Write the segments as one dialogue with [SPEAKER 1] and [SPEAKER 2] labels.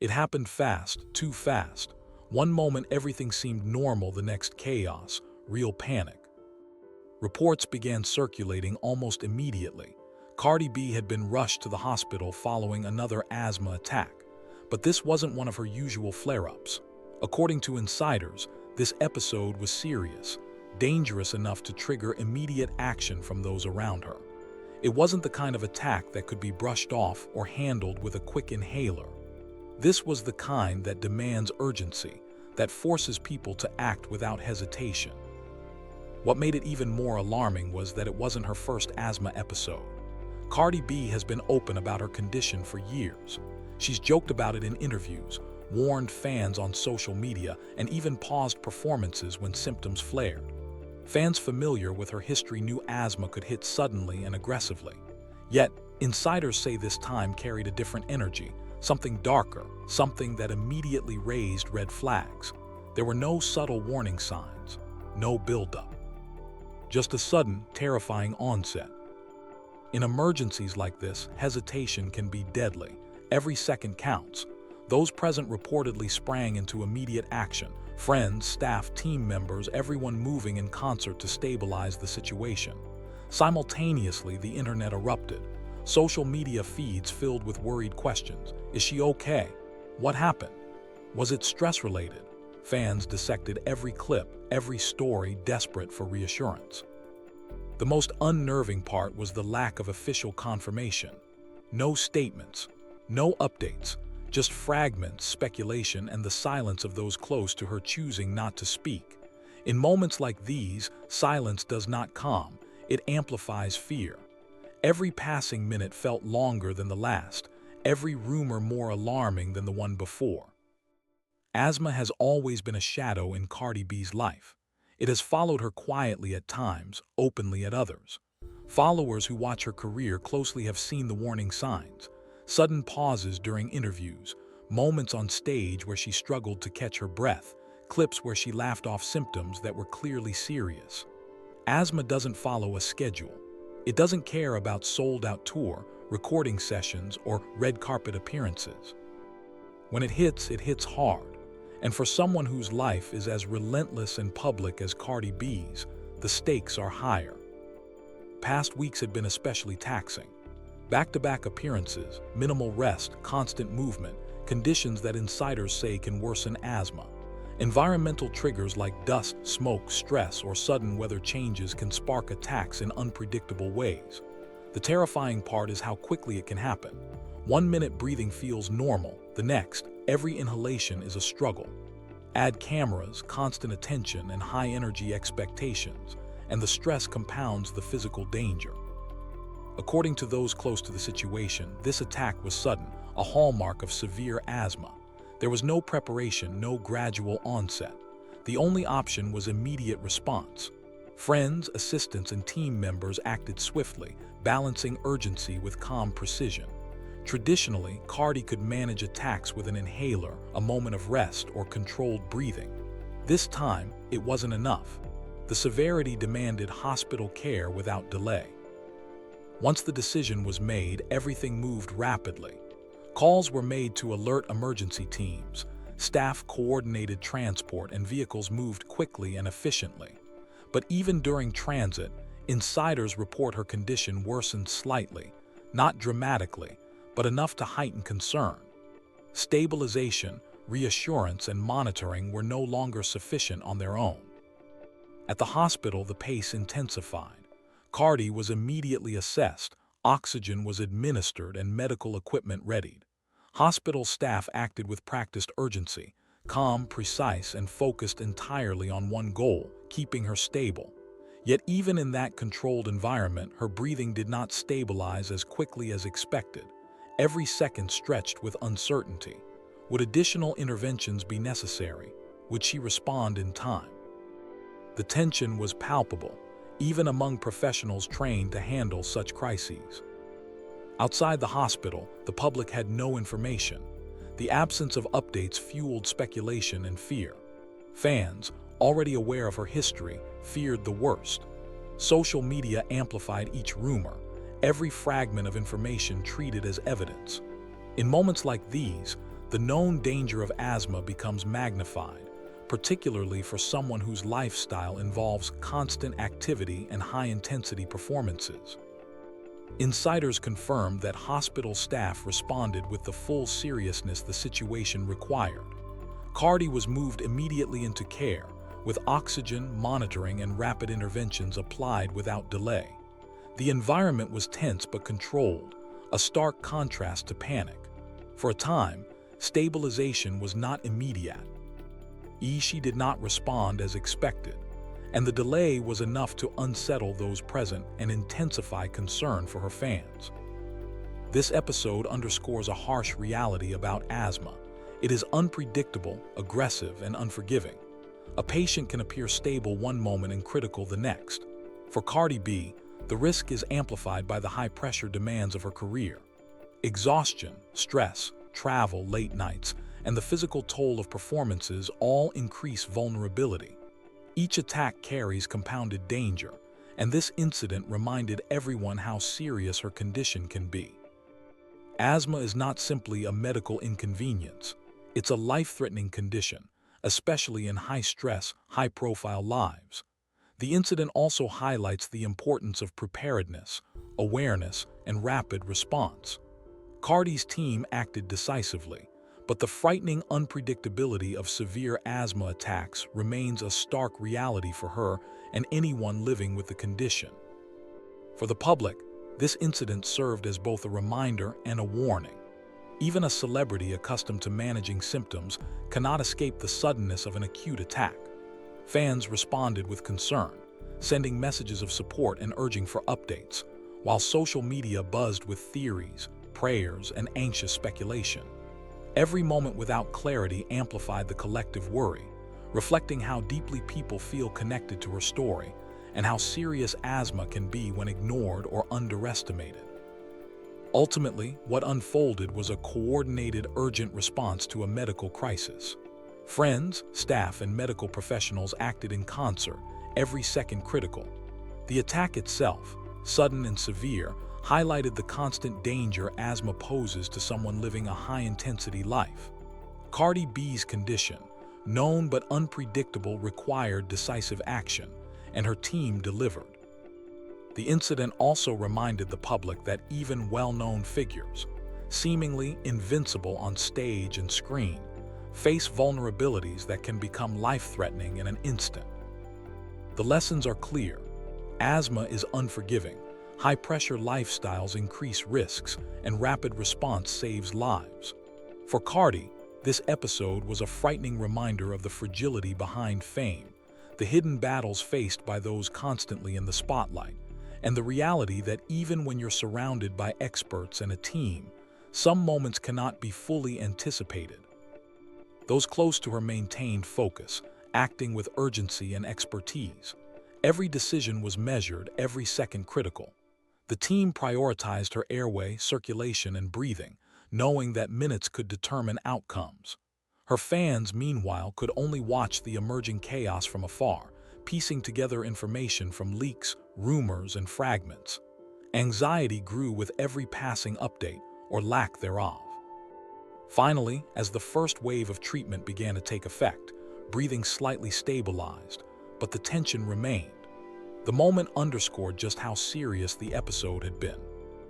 [SPEAKER 1] It happened fast, too fast. One moment everything seemed normal, the next chaos, real panic. Reports began circulating almost immediately. Cardi B had been rushed to the hospital following another asthma attack, but this wasn't one of her usual flare-ups. According to insiders, this episode was serious, dangerous enough to trigger immediate action from those around her. It wasn't the kind of attack that could be brushed off or handled with a quick inhaler. This was the kind that demands urgency, that forces people to act without hesitation. What made it even more alarming was that it wasn't her first asthma episode. Cardi B has been open about her condition for years. She's joked about it in interviews, warned fans on social media, and even paused performances when symptoms flared. Fans familiar with her history knew asthma could hit suddenly and aggressively. Yet, insiders say this time carried a different energy, something darker, something that immediately raised red flags. There were no subtle warning signs, no buildup. Just a sudden, terrifying onset. In emergencies like this, hesitation can be deadly. Every second counts. Those present reportedly sprang into immediate action. Friends, staff, team members, everyone moving in concert to stabilize the situation. Simultaneously, the internet erupted. Social media feeds filled with worried questions. Is she okay? What happened? Was it stress-related? Fans dissected every clip, every story, desperate for reassurance. The most unnerving part was the lack of official confirmation. No statements, no updates, just fragments, speculation, and the silence of those close to her choosing not to speak. In moments like these, silence does not calm, it amplifies fear. Every passing minute felt longer than the last, every rumor more alarming than the one before. Asthma has always been a shadow in Cardi B's life. It has followed her quietly at times, openly at others. Followers who watch her career closely have seen the warning signs. Sudden pauses during interviews, moments on stage where she struggled to catch her breath, clips where she laughed off symptoms that were clearly serious. Asthma doesn't follow a schedule. It doesn't care about sold-out tour, recording sessions, or red carpet appearances. When it hits hard. And for someone whose life is as relentless and public as Cardi B's, the stakes are higher. Past weeks had been especially taxing. Back-to-back appearances, minimal rest, constant movement, conditions that insiders say can worsen asthma. Environmental triggers like dust, smoke, stress, or sudden weather changes can spark attacks in unpredictable ways. The terrifying part is how quickly it can happen. 1 minute breathing feels normal, the next, every inhalation is a struggle. Add cameras, constant attention, and high-energy expectations, and the stress compounds the physical danger. According to those close to the situation, this attack was sudden, a hallmark of severe asthma. There was no preparation, no gradual onset. The only option was immediate response. Friends, assistants, and team members acted swiftly, balancing urgency with calm precision. Traditionally, Cardi could manage attacks with an inhaler, a moment of rest, or controlled breathing. This time, it wasn't enough. The severity demanded hospital care without delay. Once the decision was made, everything moved rapidly. Calls were made to alert emergency teams. Staff coordinated transport and vehicles moved quickly and efficiently. But even during transit, insiders report her condition worsened slightly, not dramatically, but enough to heighten concern. Stabilization, reassurance, and monitoring were no longer sufficient on their own. At the hospital, the pace intensified. Cardi was immediately assessed, oxygen was administered, and medical equipment readied. Hospital staff acted with practiced urgency, calm, precise, and focused entirely on one goal, keeping her stable. Yet even in that controlled environment, her breathing did not stabilize as quickly as expected. Every second stretched with uncertainty. Would additional interventions be necessary? Would she respond in time? The tension was palpable, even among professionals trained to handle such crises. Outside the hospital, the public had no information. The absence of updates fueled speculation and fear. Fans, already aware of her history, feared the worst. Social media amplified each rumor, every fragment of information treated as evidence. In moments like these, the known danger of asthma becomes magnified, particularly for someone whose lifestyle involves constant activity and high-intensity performances. Insiders confirmed that hospital staff responded with the full seriousness the situation required. Cardi was moved immediately into care, with oxygen, monitoring, and rapid interventions applied without delay. The environment was tense but controlled, a stark contrast to panic. For a time, stabilization was not immediate. She did not respond as expected, and the delay was enough to unsettle those present and intensify concern for her fans. This episode underscores a harsh reality about asthma. It is unpredictable, aggressive, and unforgiving. A patient can appear stable one moment and critical the next. For Cardi B, the risk is amplified by the high-pressure demands of her career. Exhaustion, stress, travel, late nights, and the physical toll of performances all increase vulnerability. Each attack carries compounded danger, and this incident reminded everyone how serious her condition can be. Asthma is not simply a medical inconvenience. It's a life-threatening condition, especially in high-stress, high-profile lives. The incident also highlights the importance of preparedness, awareness, and rapid response. Cardi's team acted decisively, but the frightening unpredictability of severe asthma attacks remains a stark reality for her and anyone living with the condition. For the public, this incident served as both a reminder and a warning. Even a celebrity accustomed to managing symptoms cannot escape the suddenness of an acute attack. Fans responded with concern, sending messages of support and urging for updates, while social media buzzed with theories, prayers, and anxious speculation. Every moment without clarity amplified the collective worry, reflecting how deeply people feel connected to her story and how serious asthma can be when ignored or underestimated. Ultimately, what unfolded was a coordinated, urgent response to a medical crisis. Friends, staff, and medical professionals acted in concert, every second critical. The attack itself, sudden and severe, highlighted the constant danger asthma poses to someone living a high-intensity life. Cardi B's condition, known but unpredictable, required decisive action, and her team delivered. The incident also reminded the public that even well-known figures, seemingly invincible on stage and screen, face vulnerabilities that can become life-threatening in an instant. The lessons are clear. Asthma is unforgiving, high-pressure lifestyles increase risks, and rapid response saves lives. For Cardi, this episode was a frightening reminder of the fragility behind fame, the hidden battles faced by those constantly in the spotlight, and the reality that even when you're surrounded by experts and a team, some moments cannot be fully anticipated. Those close to her maintained focus, acting with urgency and expertise. Every decision was measured, every second critical. The team prioritized her airway, circulation, and breathing, knowing that minutes could determine outcomes. Her fans, meanwhile, could only watch the emerging chaos from afar, piecing together information from leaks, rumors, and fragments. Anxiety grew with every passing update, or lack thereof. Finally, as the first wave of treatment began to take effect, breathing slightly stabilized, but the tension remained. The moment underscored just how serious the episode had been.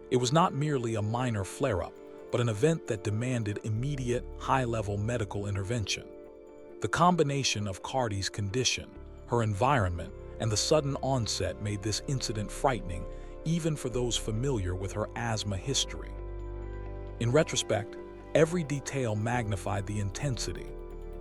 [SPEAKER 1] It was not merely a minor flare-up, but an event that demanded immediate, high-level medical intervention. The combination of Cardi's condition, her environment, and the sudden onset made this incident frightening even for those familiar with her asthma history. In retrospect, every detail magnified the intensity.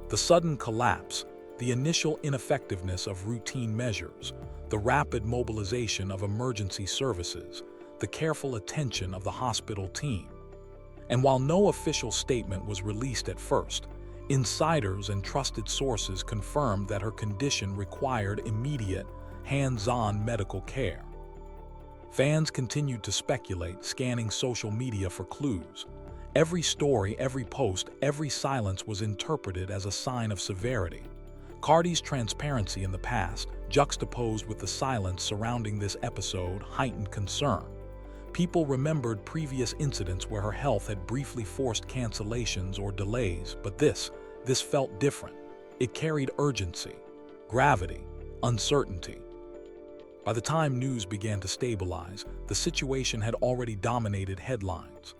[SPEAKER 1] The sudden collapse, the initial ineffectiveness of routine measures, the rapid mobilization of emergency services, the careful attention of the hospital team. And while no official statement was released at first, insiders and trusted sources confirmed that her condition required immediate, hands-on medical care. Fans continued to speculate, scanning social media for clues. Every story, every post, every silence was interpreted as a sign of severity. Cardi's transparency in the past, juxtaposed with the silence surrounding this episode, heightened concern. People remembered previous incidents where her health had briefly forced cancellations or delays, but this felt different. It carried urgency, gravity, uncertainty. By the time news began to stabilize, the situation had already dominated headlines.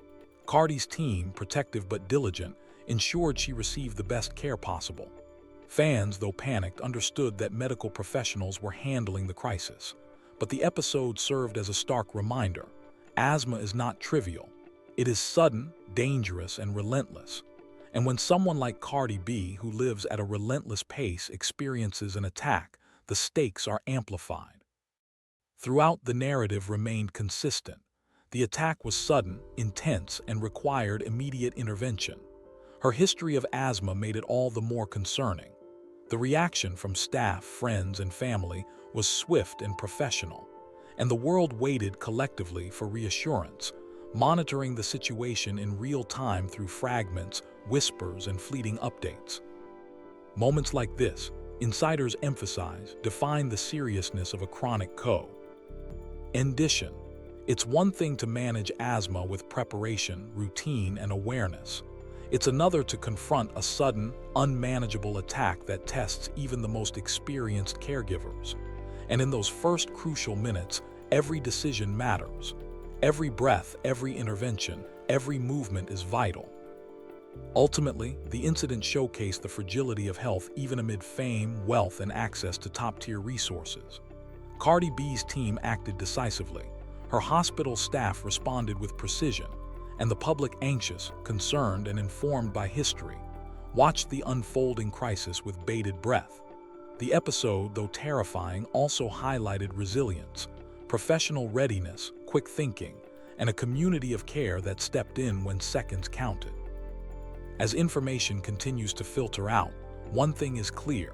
[SPEAKER 1] Cardi's team, protective but diligent, ensured she received the best care possible. Fans, though panicked, understood that medical professionals were handling the crisis. But the episode served as a stark reminder. Asthma is not trivial. It is sudden, dangerous, and relentless. And when someone like Cardi B, who lives at a relentless pace, experiences an attack, the stakes are amplified. Throughout, the narrative remained consistent. The attack was sudden, intense, and required immediate intervention. Her history of asthma made it all the more concerning. The reaction from staff, friends, and family was swift and professional, and the world waited collectively for reassurance, monitoring the situation in real time through fragments, whispers, and fleeting updates. Moments like this, insiders emphasize, define the seriousness of a chronic condition. It's one thing to manage asthma with preparation, routine, and awareness. It's another to confront a sudden, unmanageable attack that tests even the most experienced caregivers. And in those first crucial minutes, every decision matters. Every breath, every intervention, every movement is vital. Ultimately, the incident showcased the fragility of health even amid fame, wealth, and access to top-tier resources. Cardi B's team acted decisively. Her hospital staff responded with precision, and the public, anxious, concerned, and informed by history, watched the unfolding crisis with bated breath. The episode, though terrifying, also highlighted resilience, professional readiness, quick thinking, and a community of care that stepped in when seconds counted. As information continues to filter out, one thing is clear.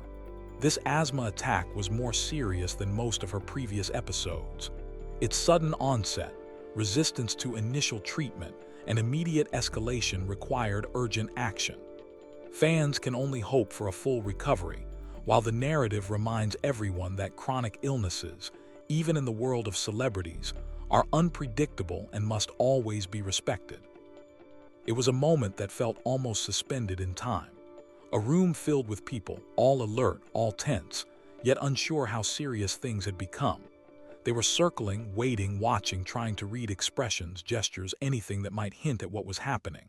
[SPEAKER 1] This asthma attack was more serious than most of her previous episodes. Its sudden onset, resistance to initial treatment, and immediate escalation required urgent action. Fans can only hope for a full recovery, while the narrative reminds everyone that chronic illnesses, even in the world of celebrities, are unpredictable and must always be respected. It was a moment that felt almost suspended in time. A room filled with people, all alert, all tense, yet unsure how serious things had become. They were circling, waiting, watching, trying to read expressions, gestures, anything that might hint at what was happening.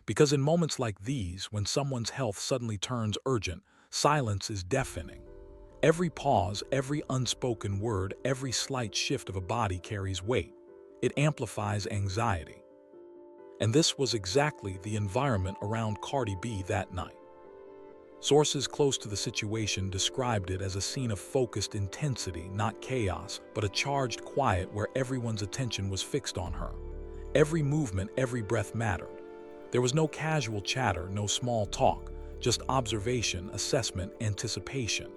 [SPEAKER 1] Because in moments like these, when someone's health suddenly turns urgent, silence is deafening. Every pause, every unspoken word, every slight shift of a body carries weight. It amplifies anxiety. And this was exactly the environment around Cardi B that night. Sources close to the situation described it as a scene of focused intensity, not chaos, but a charged quiet where everyone's attention was fixed on her. Every movement, every breath mattered. There was no casual chatter, no small talk, just observation, assessment, anticipation.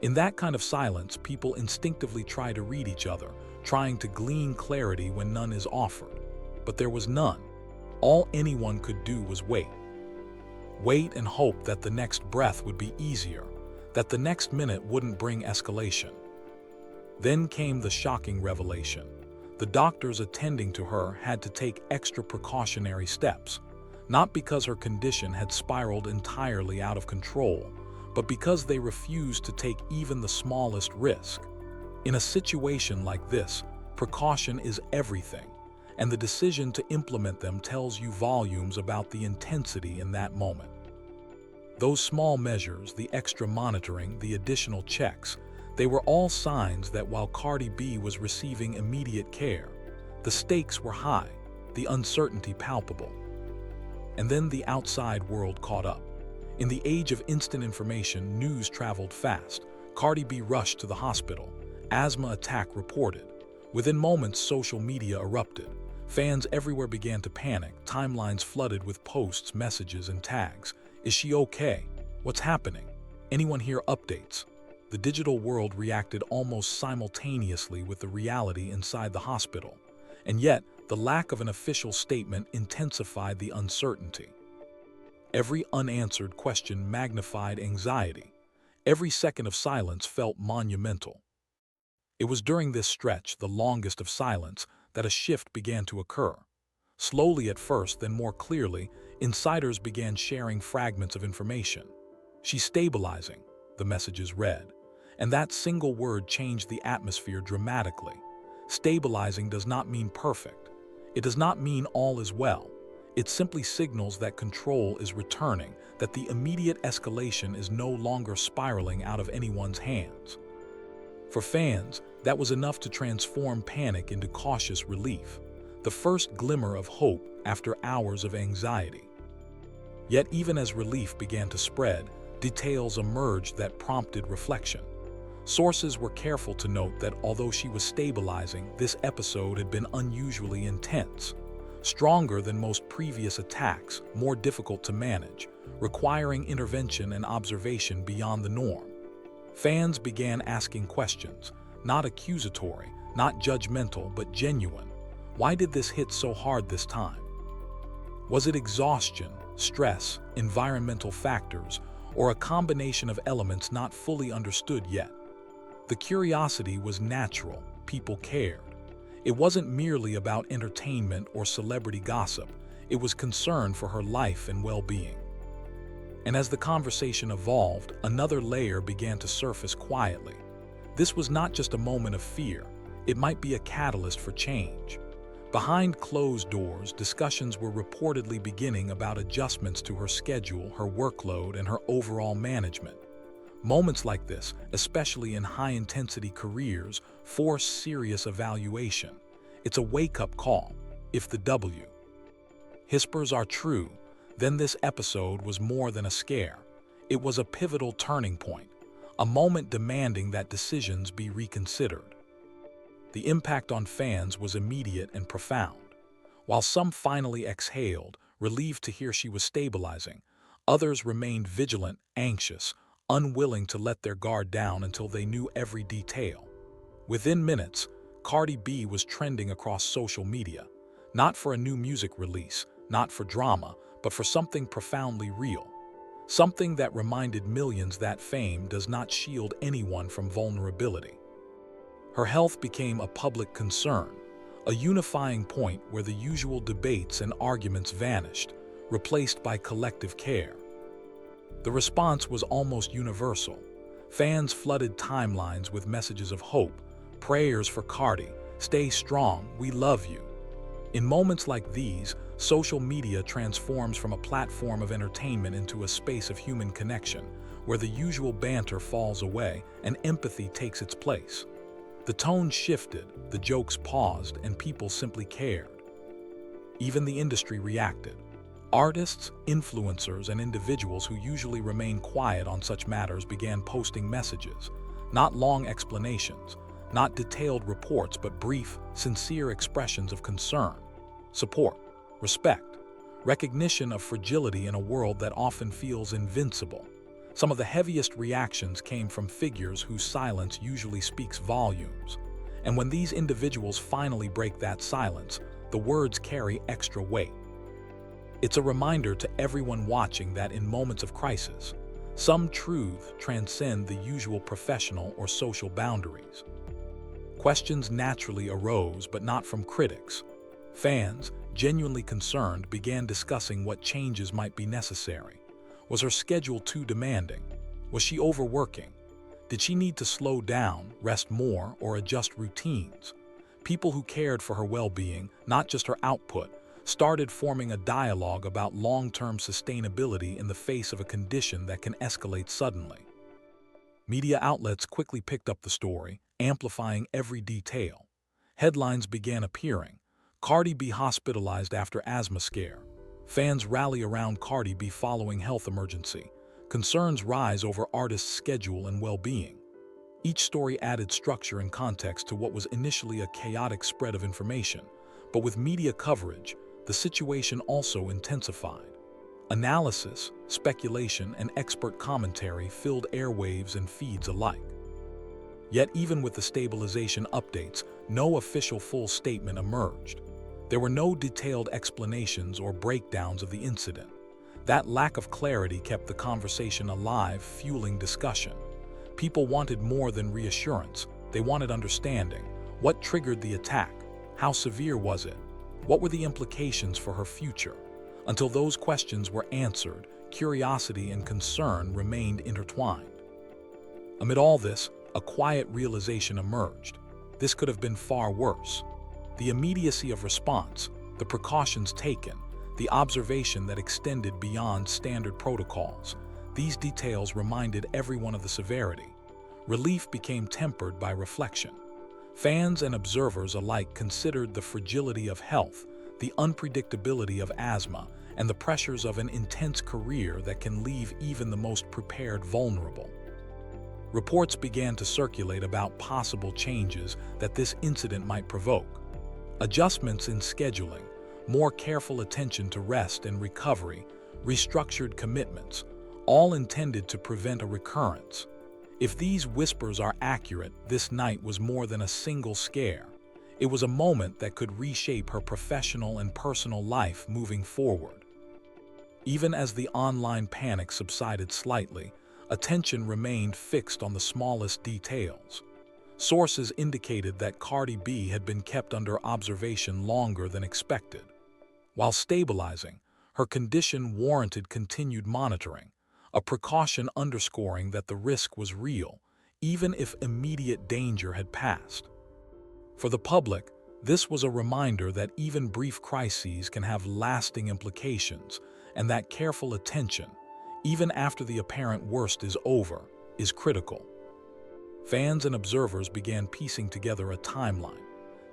[SPEAKER 1] In that kind of silence, people instinctively try to read each other, trying to glean clarity when none is offered. But there was none. All anyone could do was wait. Wait and hope that the next breath would be easier, that the next minute wouldn't bring escalation. Then came the shocking revelation. The doctors attending to her had to take extra precautionary steps, not because her condition had spiraled entirely out of control, but because they refused to take even the smallest risk. In a situation like this, precaution is everything, and the decision to implement them tells you volumes about the intensity in that moment. Those small measures, the extra monitoring, the additional checks, they were all signs that while Cardi B was receiving immediate care, the stakes were high, the uncertainty palpable. And then the outside world caught up. In the age of instant information, news traveled fast. Cardi B rushed to the hospital. Asthma attack reported. Within moments, social media erupted. Fans everywhere began to panic, timelines flooded with posts, messages, and tags. Is she okay? What's happening? Anyone hear updates? The digital world reacted almost simultaneously with the reality inside the hospital. And yet, the lack of an official statement intensified the uncertainty. Every unanswered question magnified anxiety. Every second of silence felt monumental. It was during this stretch, the longest of silence, that a shift began to occur. Slowly at first, then more clearly, insiders began sharing fragments of information. "She's stabilizing," the messages read, and that single word changed the atmosphere dramatically. Stabilizing does not mean perfect. It does not mean all is well. It simply signals that control is returning, that the immediate escalation is no longer spiraling out of anyone's hands. For fans, that was enough to transform panic into cautious relief, the first glimmer of hope after hours of anxiety. Yet even as relief began to spread, details emerged that prompted reflection. Sources were careful to note that although she was stabilizing, this episode had been unusually intense, stronger than most previous attacks, more difficult to manage, requiring intervention and observation beyond the norm. Fans began asking questions, not accusatory, not judgmental, but genuine. Why did this hit so hard this time? Was it exhaustion, stress, environmental factors, or a combination of elements not fully understood yet? The curiosity was natural. People cared. It wasn't merely about entertainment or celebrity gossip. It was concern for her life and well-being. And as the conversation evolved, another layer began to surface quietly. This was not just a moment of fear. It might be a catalyst for change. Behind closed doors, discussions were reportedly beginning about adjustments to her schedule, her workload, and her overall management. Moments like this, especially in high-intensity careers, force serious evaluation. It's a wake-up call. If the whispers are true, then this episode was more than a scare. It was a pivotal turning point, a moment demanding that decisions be reconsidered. The impact on fans was immediate and profound. While some finally exhaled, relieved to hear she was stabilizing, others remained vigilant, anxious, unwilling to let their guard down until they knew every detail. Within minutes, Cardi B was trending across social media, not for a new music release, not for drama, but for something profoundly real. Something that reminded millions that fame does not shield anyone from vulnerability. Her health became a public concern, a unifying point where the usual debates and arguments vanished, replaced by collective care. The response was almost universal. Fans flooded timelines with messages of hope, prayers for Cardi, "Stay strong, we love you." In moments like these, social media transforms from a platform of entertainment into a space of human connection, where the usual banter falls away and empathy takes its place. The tone shifted, the jokes paused, and people simply cared. Even the industry reacted. Artists, influencers, and individuals who usually remain quiet on such matters began posting messages, not long explanations, not detailed reports, but brief, sincere expressions of concern, support, respect, recognition of fragility in a world that often feels invincible. Some of the heaviest reactions came from figures whose silence usually speaks volumes. And when these individuals finally break that silence, the words carry extra weight. It's a reminder to everyone watching that in moments of crisis, some truths transcend the usual professional or social boundaries. Questions naturally arose, but not from critics. Fans, genuinely concerned, began discussing what changes might be necessary. Was her schedule too demanding? Was she overworking? Did she need to slow down, rest more, or adjust routines? People who cared for her well-being, not just her output, started forming a dialogue about long-term sustainability in the face of a condition that can escalate suddenly. Media outlets quickly picked up the story, amplifying every detail. Headlines began appearing. Cardi B hospitalized after asthma scare. Fans rally around Cardi B following health emergency. Concerns rise over artist's schedule and well-being. Each story added structure and context to what was initially a chaotic spread of information, but with media coverage, the situation also intensified. Analysis, speculation, and expert commentary filled airwaves and feeds alike. Yet even with the stabilization updates, no official full statement emerged. There were no detailed explanations or breakdowns of the incident. That lack of clarity kept the conversation alive, fueling discussion. People wanted more than reassurance. They wanted understanding. What triggered the attack? How severe was it? What were the implications for her future? Until those questions were answered, curiosity and concern remained intertwined. Amid all this, a quiet realization emerged. This could have been far worse. The immediacy of response, the precautions taken, the observation that extended beyond standard protocols, these details reminded everyone of the severity. Relief became tempered by reflection. Fans and observers alike considered the fragility of health, the unpredictability of asthma, and the pressures of an intense career that can leave even the most prepared vulnerable. Reports began to circulate about possible changes that this incident might provoke. Adjustments in scheduling, more careful attention to rest and recovery, restructured commitments, all intended to prevent a recurrence. If these whispers are accurate, this night was more than a single scare. It was a moment that could reshape her professional and personal life moving forward. Even as the online panic subsided slightly, attention remained fixed on the smallest details. Sources indicated that Cardi B had been kept under observation longer than expected. While stabilizing, her condition warranted continued monitoring, a precaution underscoring that the risk was real, even if immediate danger had passed. For the public, this was a reminder that even brief crises can have lasting implications, and that careful attention, even after the apparent worst is over, is critical. Fans and observers began piecing together a timeline.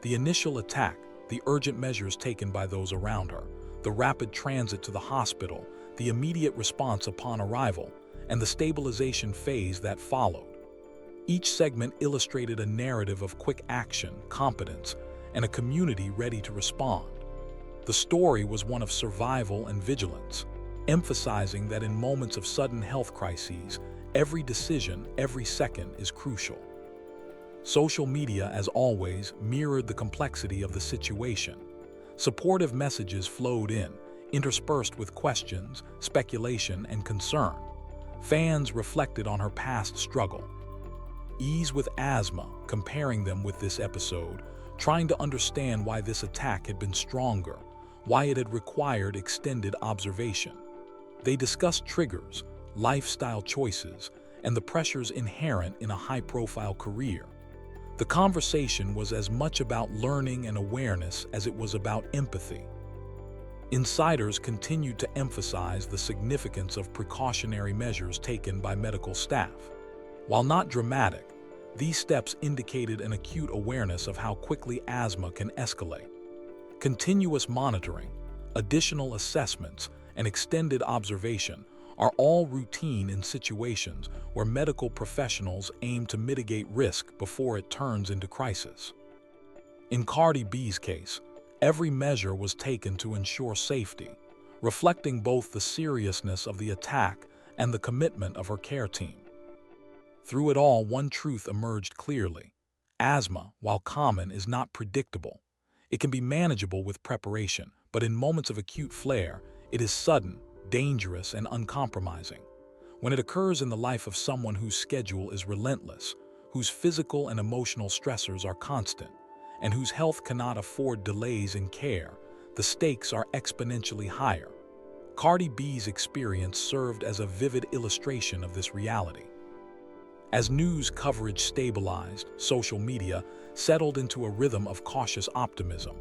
[SPEAKER 1] The initial attack, the urgent measures taken by those around her, the rapid transit to the hospital, the immediate response upon arrival, and the stabilization phase that followed. Each segment illustrated a narrative of quick action, competence, and a community ready to respond. The story was one of survival and vigilance, emphasizing that in moments of sudden health crises, every decision, every second is crucial. Social media, as always, mirrored the complexity of the situation. Supportive messages flowed in, interspersed with questions, speculation, and concern. Fans reflected on her past struggle. Ease with asthma, comparing them with this episode, trying to understand why this attack had been stronger, why it had required extended observation. They discussed triggers, lifestyle choices, and the pressures inherent in a high-profile career. The conversation was as much about learning and awareness as it was about empathy. Insiders continued to emphasize the significance of precautionary measures taken by medical staff. While not dramatic, these steps indicated an acute awareness of how quickly asthma can escalate. Continuous monitoring, additional assessments, and extended observation are all routine in situations where medical professionals aim to mitigate risk before it turns into crisis. In Cardi B's case, every measure was taken to ensure safety, reflecting both the seriousness of the attack and the commitment of her care team. Through it all, one truth emerged clearly. Asthma, while common, is not predictable. It can be manageable with preparation, but in moments of acute flare, it is sudden, dangerous, and uncompromising. When it occurs in the life of someone whose schedule is relentless, whose physical and emotional stressors are constant, and whose health cannot afford delays in care, the stakes are exponentially higher. Cardi B's experience served as a vivid illustration of this reality. As news coverage stabilized, social media settled into a rhythm of cautious optimism.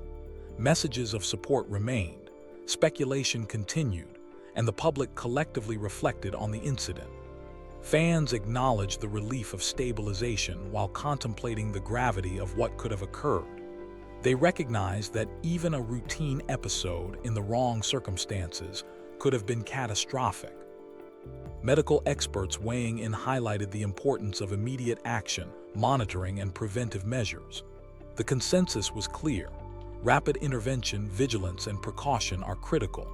[SPEAKER 1] Messages of support remained, speculation continued, and the public collectively reflected on the incident. Fans acknowledged the relief of stabilization while contemplating the gravity of what could have occurred. They recognized that even a routine episode in the wrong circumstances could have been catastrophic. Medical experts weighing in highlighted the importance of immediate action, monitoring, and preventive measures. The consensus was clear. Rapid intervention, vigilance, and precaution are critical.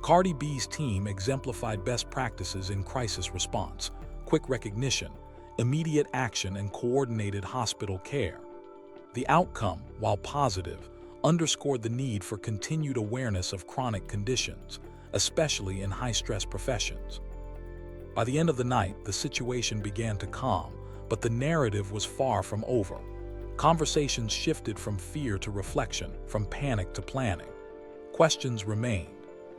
[SPEAKER 1] Cardi B's team exemplified best practices in crisis response, quick recognition, immediate action, and coordinated hospital care. The outcome, while positive, underscored the need for continued awareness of chronic conditions, especially in high-stress professions. By the end of the night, the situation began to calm, but the narrative was far from over. Conversations shifted from fear to reflection, from panic to planning. Questions remained.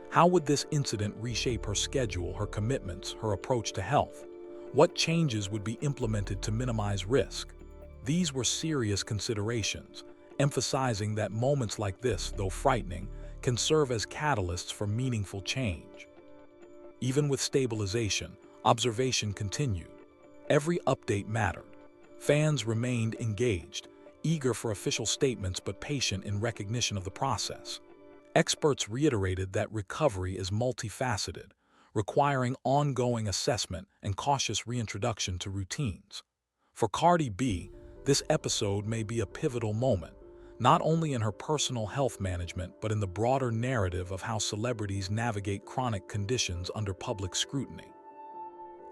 [SPEAKER 1] How would this incident reshape her schedule, her commitments, her approach to health? What changes would be implemented to minimize risk? These were serious considerations, emphasizing that moments like this, though frightening, can serve as catalysts for meaningful change. Even with stabilization, observation continued. Every update mattered. Fans remained engaged, eager for official statements but patient in recognition of the process. Experts reiterated that recovery is multifaceted, requiring ongoing assessment and cautious reintroduction to routines. For Cardi B, this episode may be a pivotal moment, not only in her personal health management but in the broader narrative of how celebrities navigate chronic conditions under public scrutiny.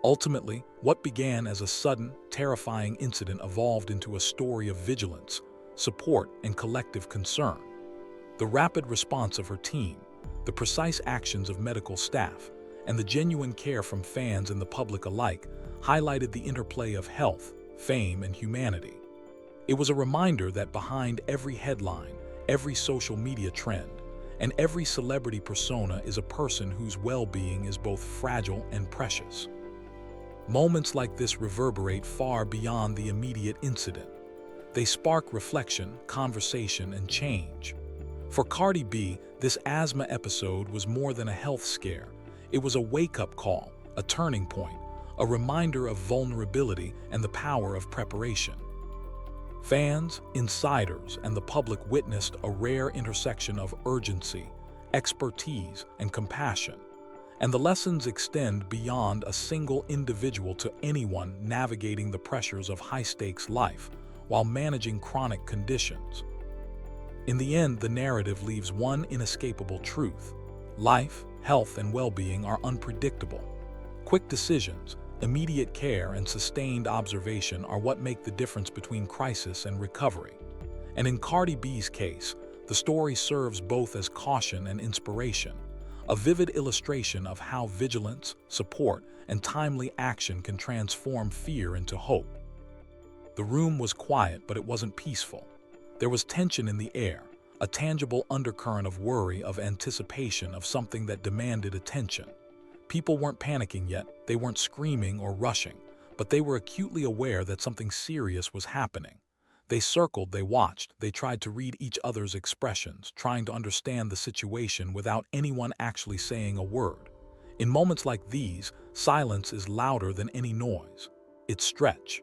[SPEAKER 1] Ultimately, what began as a sudden, terrifying incident evolved into a story of vigilance, support, and collective concern. The rapid response of her team, the precise actions of medical staff, and the genuine care from fans and the public alike highlighted the interplay of health, fame, and humanity. It was a reminder that behind every headline, every social media trend, and every celebrity persona is a person whose well-being is both fragile and precious. Moments like this reverberate far beyond the immediate incident. They spark reflection, conversation, and change. For Cardi B, this asthma episode was more than a health scare. It was a wake-up call, a turning point, a reminder of vulnerability and the power of preparation. Fans, insiders, and the public witnessed a rare intersection of urgency, expertise, and compassion. And the lessons extend beyond a single individual to anyone navigating the pressures of high-stakes life while managing chronic conditions. In the end, the narrative leaves one inescapable truth. Life, health, and well-being are unpredictable. Quick decisions, immediate care, and sustained observation are what make the difference between crisis and recovery. And in Cardi B's case, the story serves both as caution and inspiration, a vivid illustration of how vigilance, support, and timely action can transform fear into hope. The room was quiet, but it wasn't peaceful. There was tension in the air, a tangible undercurrent of worry, of anticipation, of something that demanded attention. People weren't panicking yet, they weren't screaming or rushing, but they were acutely aware that something serious was happening. They circled, they watched, they tried to read each other's expressions, trying to understand the situation without anyone actually saying a word. In moments like these, silence is louder than any noise. It's stretch.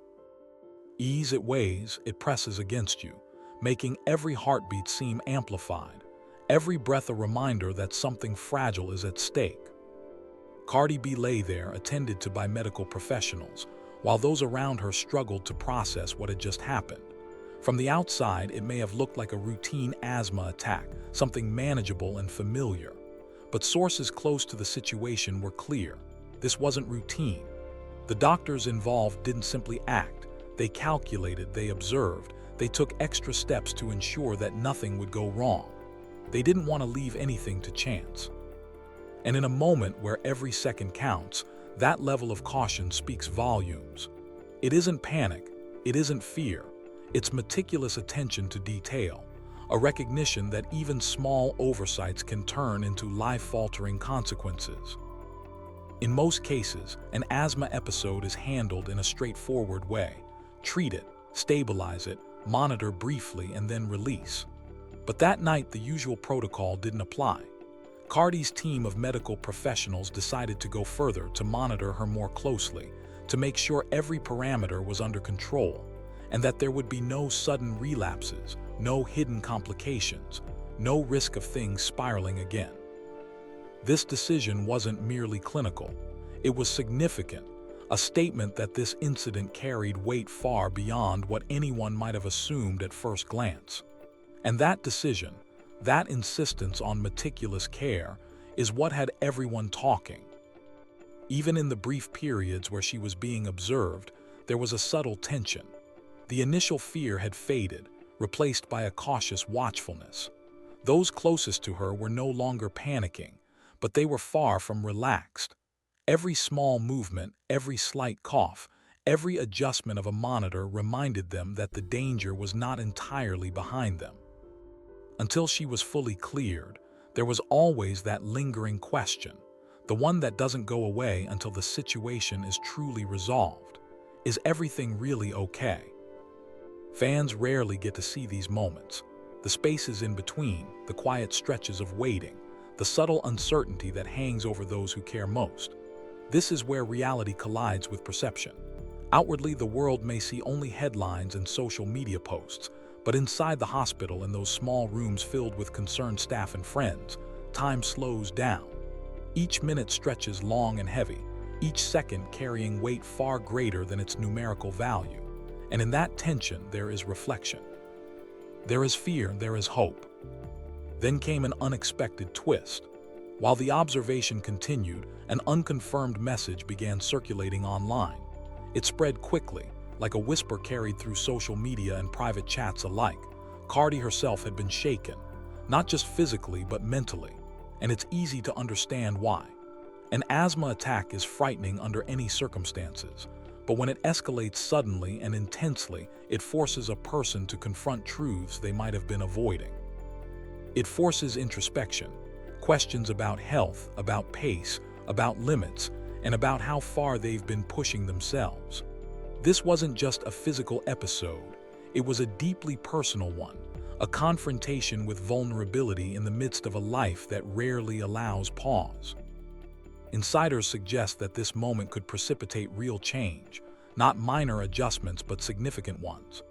[SPEAKER 1] Ease it weighs, it presses against you, making every heartbeat seem amplified, every breath a reminder that something fragile is at stake. Cardi B lay there, attended to by medical professionals, while those around her struggled to process what had just happened. From the outside, it may have looked like a routine asthma attack, something manageable and familiar. But sources close to the situation were clear. This wasn't routine. The doctors involved didn't simply act. They calculated, they observed, they took extra steps to ensure that nothing would go wrong. They didn't want to leave anything to chance. And in a moment where every second counts, that level of caution speaks volumes. It isn't panic, it isn't fear, it's meticulous attention to detail, a recognition that even small oversights can turn into life-altering consequences. In most cases, an asthma episode is handled in a straightforward way. Treat it, stabilize it, monitor briefly, and then release. But that night, the usual protocol didn't apply. Cardi's team of medical professionals decided to go further, to monitor her more closely, to make sure every parameter was under control, and that there would be no sudden relapses, no hidden complications, no risk of things spiraling again. This decision wasn't merely clinical. It was significant, a statement that this incident carried weight far beyond what anyone might have assumed at first glance. And that decision, that insistence on meticulous care, is what had everyone talking. Even in the brief periods where she was being observed, there was a subtle tension. The initial fear had faded, replaced by a cautious watchfulness. Those closest to her were no longer panicking, but they were far from relaxed. Every small movement, every slight cough, Every adjustment of a monitor reminded them that the danger was not entirely behind them. Until she was fully cleared, there was always that lingering question, the one that doesn't go away until the situation is truly resolved. Is everything really okay? Fans rarely get to see these moments. The spaces in between, the quiet stretches of waiting, the subtle uncertainty that hangs over those who care most. This is where reality collides with perception. Outwardly, the world may see only headlines and social media posts, but inside the hospital, in those small rooms filled with concerned staff and friends, time slows down. Each minute stretches long and heavy, each second carrying weight far greater than its numerical value. And in that tension, there is reflection. There is fear, there is hope. Then came an unexpected twist. While the observation continued, an unconfirmed message began circulating online. It spread quickly, like a whisper carried through social media and private chats alike. Cardi herself had been shaken, not just physically but mentally, and it's easy to understand why. An asthma attack is frightening under any circumstances, but when it escalates suddenly and intensely, it forces a person to confront truths they might have been avoiding. It forces introspection, questions about health, about pace, about limits, and about how far they've been pushing themselves. This wasn't just a physical episode, it was a deeply personal one, a confrontation with vulnerability in the midst of a life that rarely allows pause. Insiders suggest that this moment could precipitate real change, not minor adjustments but significant ones.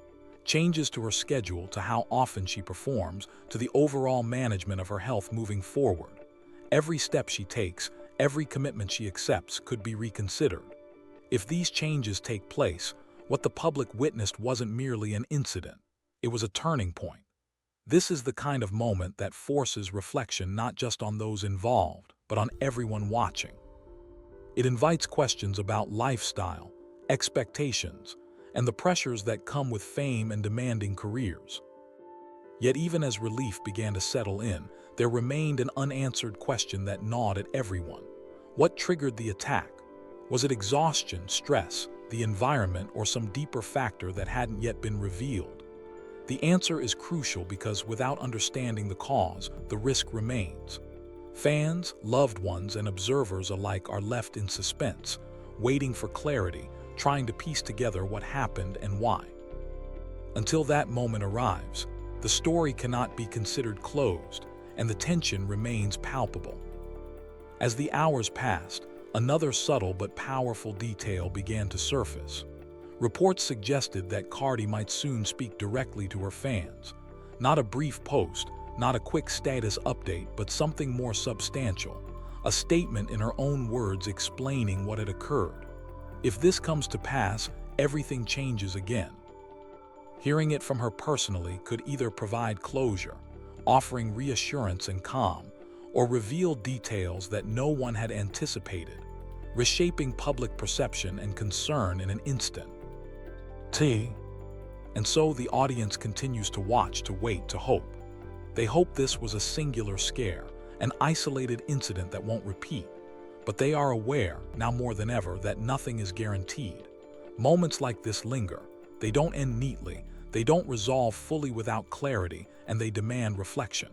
[SPEAKER 1] Changes to her schedule, to how often she performs, to the overall management of her health moving forward. Every step she takes, every commitment she accepts could be reconsidered. If these changes take place, what the public witnessed wasn't merely an incident, it was a turning point. This is the kind of moment that forces reflection not just on those involved, but on everyone watching. It invites questions about lifestyle, expectations, and the pressures that come with fame and demanding careers. Yet even as relief began to settle in, there remained an unanswered question that gnawed at everyone. What triggered the attack? Was it exhaustion, stress, the environment, or some deeper factor that hadn't yet been revealed? The answer is crucial because without understanding the cause, the risk remains. Fans, loved ones, and observers alike are left in suspense, waiting for clarity, trying to piece together what happened and why. Until that moment arrives, the story cannot be considered closed, and the tension remains palpable. As the hours passed, another subtle but powerful detail began to surface. Reports suggested that Cardi might soon speak directly to her fans. Not a brief post, not a quick status update, but something more substantial. A statement in her own words explaining what had occurred. If this comes to pass, everything changes again. Hearing it from her personally could either provide closure, offering reassurance and calm, or reveal details that no one had anticipated, reshaping public perception and concern in an instant. And so the audience continues to watch, to wait, to hope. They hope this was a singular scare, an isolated incident that won't repeat. But they are aware, now more than ever, that nothing is guaranteed. Moments like this linger. They don't end neatly, they don't resolve fully without clarity, and they demand reflection.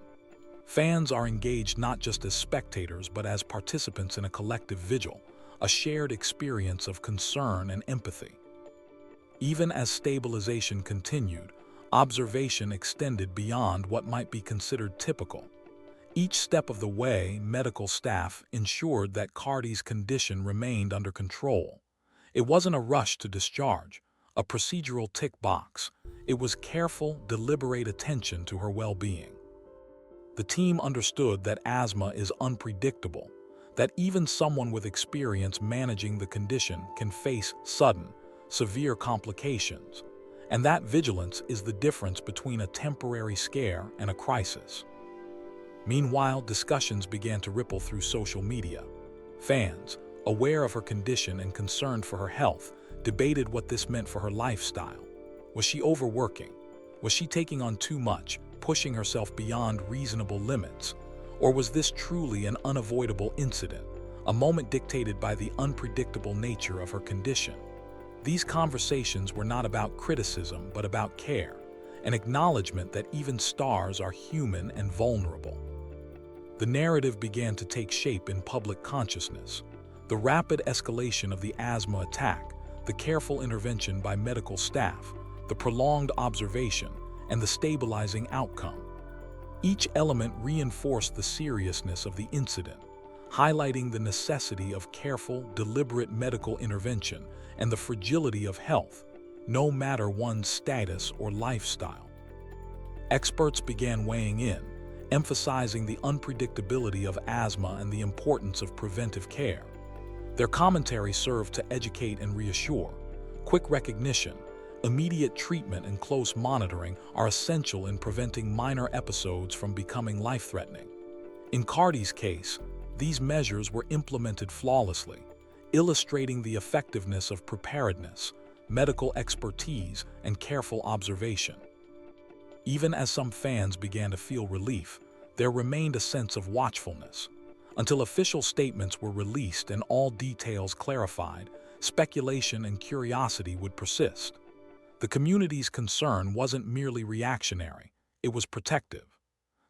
[SPEAKER 1] Fans are engaged not just as spectators, but as participants in a collective vigil, a shared experience of concern and empathy. Even as stabilization continued, observation extended beyond what might be considered typical. Each step of the way, medical staff ensured that Cardi's condition remained under control. It wasn't a rush to discharge, a procedural tick box. It was careful, deliberate attention to her well-being. The team understood that asthma is unpredictable, that even someone with experience managing the condition can face sudden, severe complications, and that vigilance is the difference between a temporary scare and a crisis. Meanwhile, discussions began to ripple through social media. Fans, aware of her condition and concerned for her health, debated what this meant for her lifestyle. Was she overworking? Was she taking on too much, pushing herself beyond reasonable limits? Or was this truly an unavoidable incident, a moment dictated by the unpredictable nature of her condition? These conversations were not about criticism, but about care, an acknowledgement that even stars are human and vulnerable. The narrative began to take shape in public consciousness. The rapid escalation of the asthma attack, the careful intervention by medical staff, the prolonged observation, and the stabilizing outcome. Each element reinforced the seriousness of the incident, highlighting the necessity of careful, deliberate medical intervention and the fragility of health, no matter one's status or lifestyle. Experts began weighing in, emphasizing the unpredictability of asthma and the importance of preventive care. Their commentary served to educate and reassure. Quick recognition, immediate treatment, and close monitoring are essential in preventing minor episodes from becoming life-threatening. In Cardi's case, these measures were implemented flawlessly, illustrating the effectiveness of preparedness, medical expertise, and careful observation. Even as some fans began to feel relief, there remained a sense of watchfulness. Until official statements were released and all details clarified, speculation and curiosity would persist. The community's concern wasn't merely reactionary, it was protective.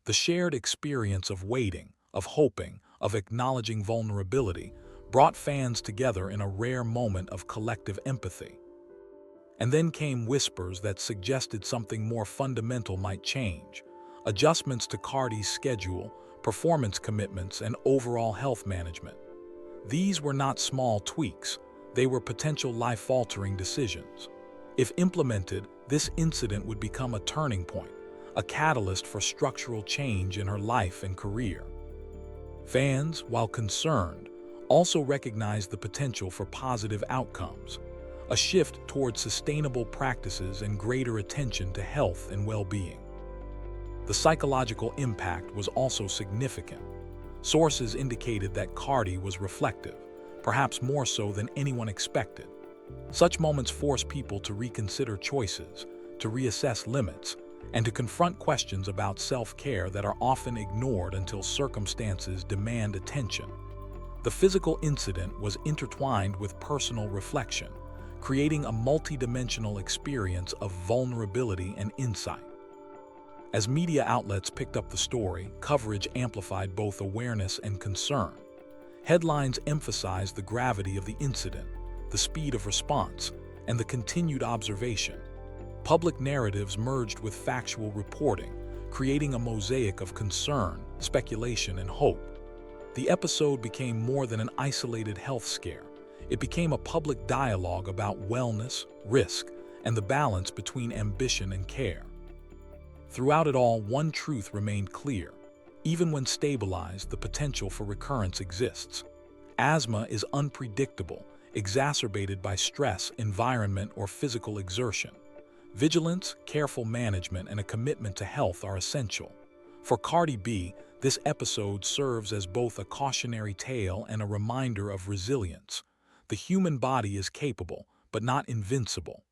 [SPEAKER 1] The shared experience of waiting, of hoping, of acknowledging vulnerability brought fans together in a rare moment of collective empathy. And then came whispers that suggested something more fundamental might change. Adjustments to Cardi's schedule, performance commitments, and overall health management. These were not small tweaks, they were potential life-altering decisions. If implemented, this incident would become a turning point, a catalyst for structural change in her life and career. Fans, while concerned, also recognized the potential for positive outcomes, a shift towards sustainable practices and greater attention to health and well-being. The psychological impact was also significant. Sources indicated that Cardi was reflective, perhaps more so than anyone expected. Such moments force people to reconsider choices, to reassess limits, and to confront questions about self-care that are often ignored until circumstances demand attention. The physical incident was intertwined with personal reflection, creating a multidimensional experience of vulnerability and insight. As media outlets picked up the story, coverage amplified both awareness and concern. Headlines emphasized the gravity of the incident, the speed of response, and the continued observation. Public narratives merged with factual reporting, creating a mosaic of concern, speculation, and hope. The episode became more than an isolated health scare. It became a public dialogue about wellness, risk, and the balance between ambition and care. Throughout it all, one truth remained clear. Even when stabilized, the potential for recurrence exists. Asthma is unpredictable, exacerbated by stress, environment, or physical exertion. Vigilance, careful management, and a commitment to health are essential. For Cardi B, this episode serves as both a cautionary tale and a reminder of resilience. The human body is capable, but not invincible.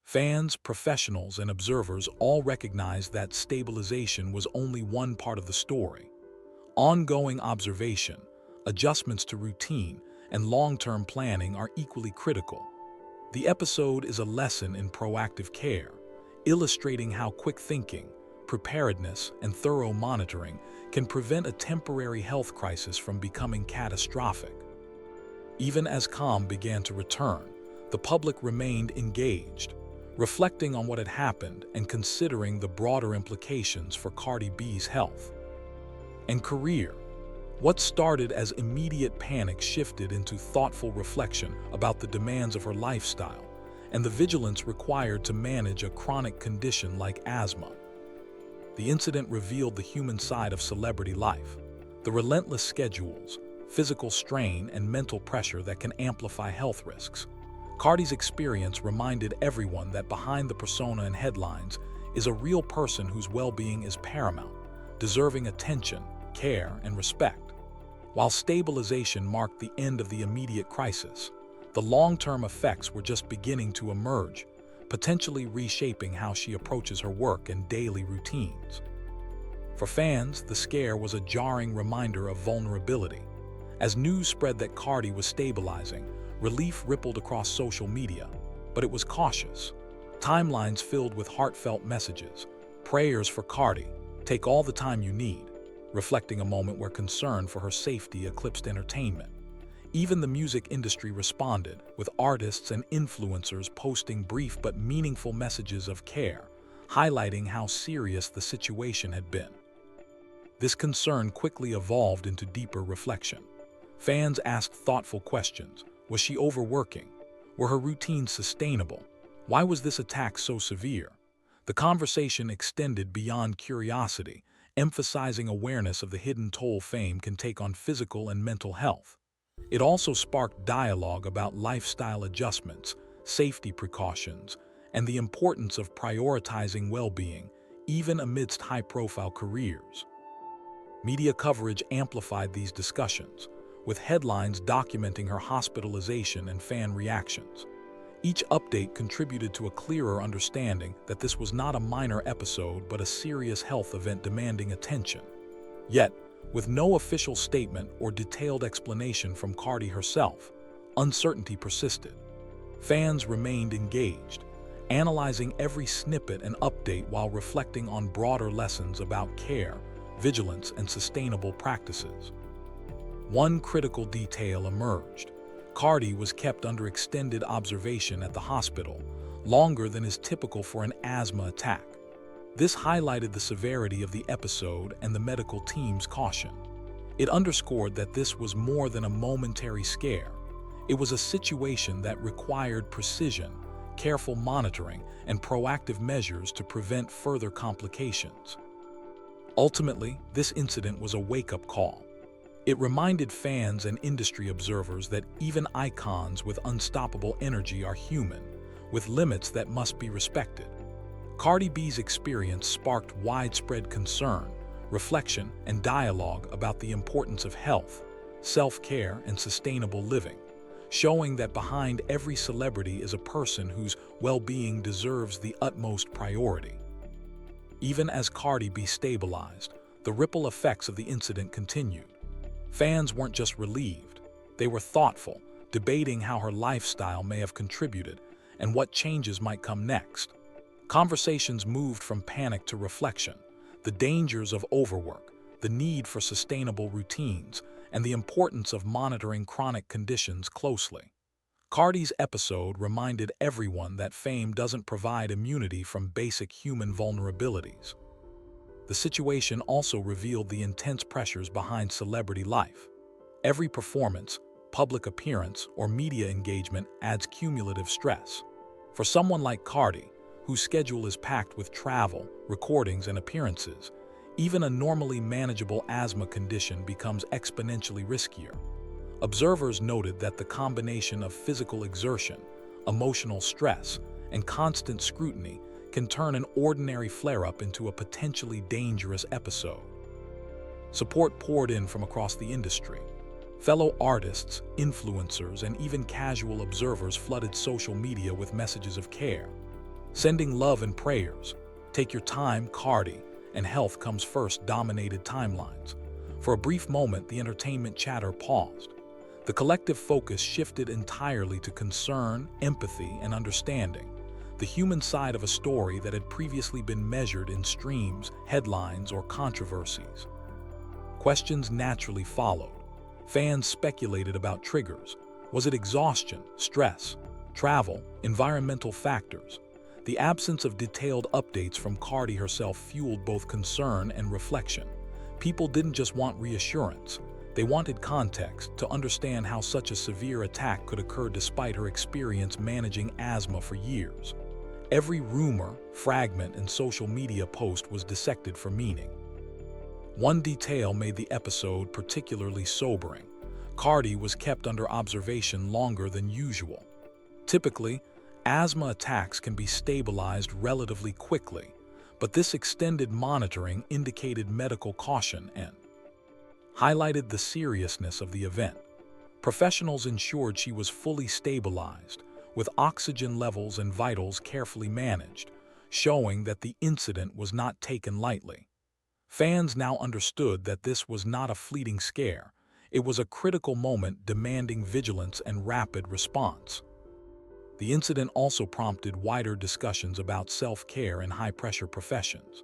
[SPEAKER 1] Fans, professionals, and observers all recognize that stabilization was only one part of the story. Ongoing observation, adjustments to routine, and long-term planning are equally critical. The episode is a lesson in proactive care, illustrating how quick thinking, preparedness, and thorough monitoring can prevent a temporary health crisis from becoming catastrophic. Even as calm began to return, the public remained engaged, reflecting on what had happened and considering the broader implications for Cardi B's health and career. What started as immediate panic shifted into thoughtful reflection about the demands of her lifestyle and the vigilance required to manage a chronic condition like asthma. The incident revealed the human side of celebrity life, the relentless schedules, physical strain, and mental pressure that can amplify health risks. Cardi's experience reminded everyone that behind the persona and headlines is a real person whose well-being is paramount, deserving attention, care, and respect. While stabilization marked the end of the immediate crisis, the long-term effects were just beginning to emerge, potentially reshaping how she approaches her work and daily routines. For fans, the scare was a jarring reminder of vulnerability. As news spread that Cardi was stabilizing, Relief rippled across social media, but it was cautious. Timelines filled with heartfelt messages, prayers for Cardi, take all the time you need, reflecting a moment where concern for her safety eclipsed entertainment. Even the music industry responded, with artists and influencers posting brief but meaningful messages of care, highlighting how serious the situation had been. This concern quickly evolved into deeper reflection. Fans asked thoughtful questions. Was she overworking? Were her routines sustainable? Why was this attack so severe? The conversation extended beyond curiosity, emphasizing awareness of the hidden toll fame can take on physical and mental health. It also sparked dialogue about lifestyle adjustments, safety precautions, and the importance of prioritizing well-being, even amidst high-profile careers. Media coverage amplified these discussions, with headlines documenting her hospitalization and fan reactions. Each update contributed to a clearer understanding that this was not a minor episode but a serious health event demanding attention. Yet, with no official statement or detailed explanation from Cardi herself, uncertainty persisted. Fans remained engaged, analyzing every snippet and update while reflecting on broader lessons about care, vigilance, and sustainable practices. One critical detail emerged. Cardi was kept under extended observation at the hospital, longer than is typical for an asthma attack. This highlighted the severity of the episode and the medical team's caution. It underscored that this was more than a momentary scare. It was a situation that required precision, careful monitoring, and proactive measures to prevent further complications. Ultimately, this incident was a wake-up call. It reminded fans and industry observers that even icons with unstoppable energy are human, with limits that must be respected. Cardi B's experience sparked widespread concern, reflection, and dialogue about the importance of health, self-care, and sustainable living, showing that behind every celebrity is a person whose well-being deserves the utmost priority. Even as Cardi B stabilized, the ripple effects of the incident continued. Fans weren't just relieved, they were thoughtful, debating how her lifestyle may have contributed and what changes might come next. Conversations moved from panic to reflection, the dangers of overwork, the need for sustainable routines, and the importance of monitoring chronic conditions closely. Cardi's episode reminded everyone that fame doesn't provide immunity from basic human vulnerabilities. The situation also revealed the intense pressures behind celebrity life. Every performance, public appearance, or media engagement adds cumulative stress. For someone like Cardi, whose schedule is packed with travel, recordings, and appearances, even a normally manageable asthma condition becomes exponentially riskier. Observers noted that the combination of physical exertion, emotional stress, and constant scrutiny can turn an ordinary flare-up into a potentially dangerous episode. Support poured in from across the industry. Fellow artists, influencers, and even casual observers flooded social media with messages of care, sending love and prayers. "Take your time, Cardi," and "Health comes first" dominated timelines. For a brief moment, the entertainment chatter paused. The collective focus shifted entirely to concern, empathy, and understanding, the human side of a story that had previously been measured in streams, headlines, or controversies. Questions naturally followed. Fans speculated about triggers. Was it exhaustion, stress, travel, environmental factors? The absence of detailed updates from Cardi herself fueled both concern and reflection. People didn't just want reassurance. They wanted context to understand how such a severe attack could occur despite her experience managing asthma for years. Every rumor, fragment, and social media post was dissected for meaning. One detail made the episode particularly sobering. Cardi was kept under observation longer than usual. Typically, asthma attacks can be stabilized relatively quickly, but this extended monitoring indicated medical caution and highlighted the seriousness of the event. Professionals ensured she was fully stabilized, with oxygen levels and vitals carefully managed, showing that the incident was not taken lightly. Fans now understood that this was not a fleeting scare. It was a critical moment demanding vigilance and rapid response. The incident also prompted wider discussions about self-care in high-pressure professions.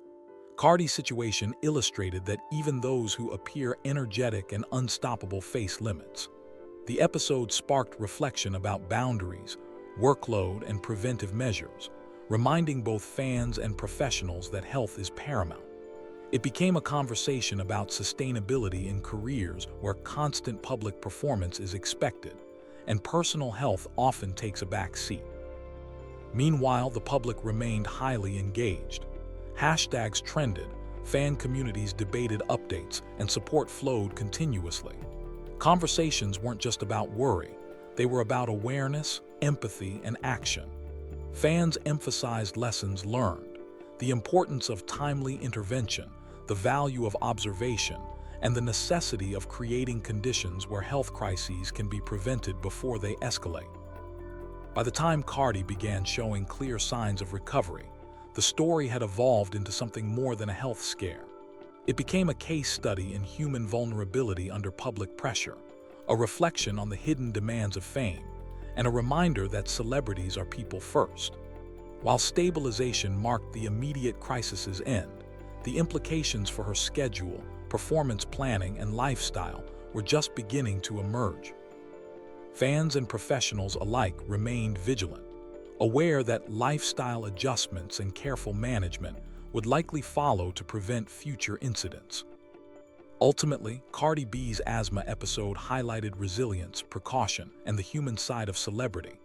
[SPEAKER 1] Cardi's situation illustrated that even those who appear energetic and unstoppable face limits. The episode sparked reflection about boundaries, workload, and preventive measures, reminding both fans and professionals that health is paramount. It became a conversation about sustainability in careers where constant public performance is expected, and personal health often takes a back seat. Meanwhile, the public remained highly engaged. Hashtags trended, fan communities debated updates, and support flowed continuously. Conversations weren't just about worry, they were about awareness, empathy, and action. Fans emphasized lessons learned, the importance of timely intervention, the value of observation, and the necessity of creating conditions where health crises can be prevented before they escalate. By the time Cardi began showing clear signs of recovery, the story had evolved into something more than a health scare. It became a case study in human vulnerability under public pressure, a reflection on the hidden demands of fame, and a reminder that celebrities are people first. While stabilization marked the immediate crisis's end, the implications for her schedule, performance planning, and lifestyle were just beginning to emerge. Fans and professionals alike remained vigilant, aware that lifestyle adjustments and careful management would likely follow to prevent future incidents. Ultimately, Cardi B's asthma episode highlighted resilience, precaution, and the human side of celebrity.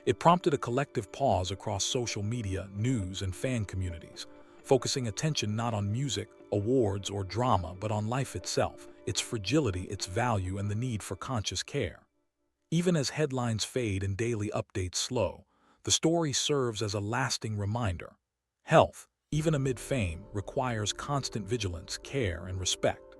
[SPEAKER 1] It prompted a collective pause across social media, news, and fan communities, focusing attention not on music, awards, or drama, but on life itself, its fragility, its value, and the need for conscious care. Even as headlines fade and daily updates slow, the story serves as a lasting reminder. Health, even amid fame, requires constant vigilance, care, and respect.